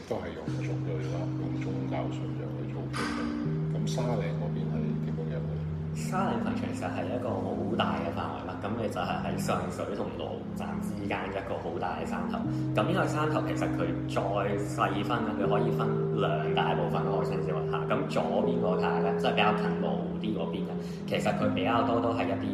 都係用族類啦，用宗教信仰去做決定。咁沙嶺嗰邊係點樣樣嘅？沙嶺墳場其實係一個好大嘅範圍啦，咁你就係喺上水同羅湖站之間一個好大嘅山頭。咁呢個山頭其實佢再細分咧，佢可以分兩大部分可以稱之為嚇。咁左邊嗰塊咧，即係比較近羅湖啲嗰邊嘅，其實佢比較多都係一啲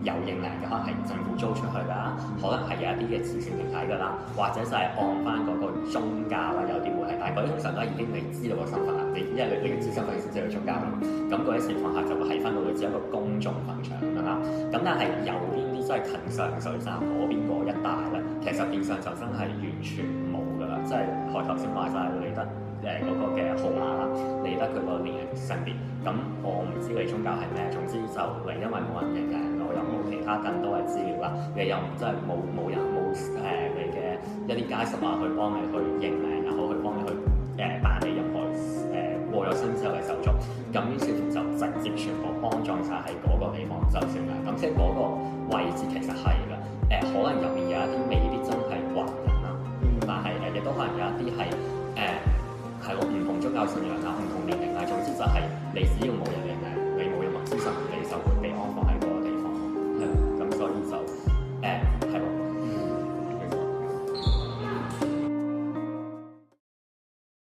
有認領嘅，可能係政府租出去㗎，可能係有一啲嘅慈善團體㗎啦，或者就係按翻嗰個宗教啦，有啲會係，但係嗰啲通常都係已經你知道個身份啦，因為你嘅知身份先知道宗教啦。咁嗰啲情況下就會係分到佢只一個公眾墳場咁樣啦。咁但係右邊啲即係近上水站嗰邊嗰一帶咧，其實變相就真係完全冇㗎啦，即係我頭先話晒你得嗰個嘅號碼啦，你得佢個年齡性別。咁我唔知你宗教係咩，總之就你因為冇人認領，我又冇其他更多嘅資料啦，你又即係冇人冇你嘅一啲家屬啊去幫你去認領又好，去幫你去辦理任何過咗身之後嘅手續，咁於是乎就直接全部安葬晒喺嗰個地方就算啦。咁即係嗰個位置其實係嘅，可能入面有一啲未必真係華人啦，但係亦都可能有一啲係係我唔同宗教信仰啊、唔同年齡啊，總之就係你只要冇人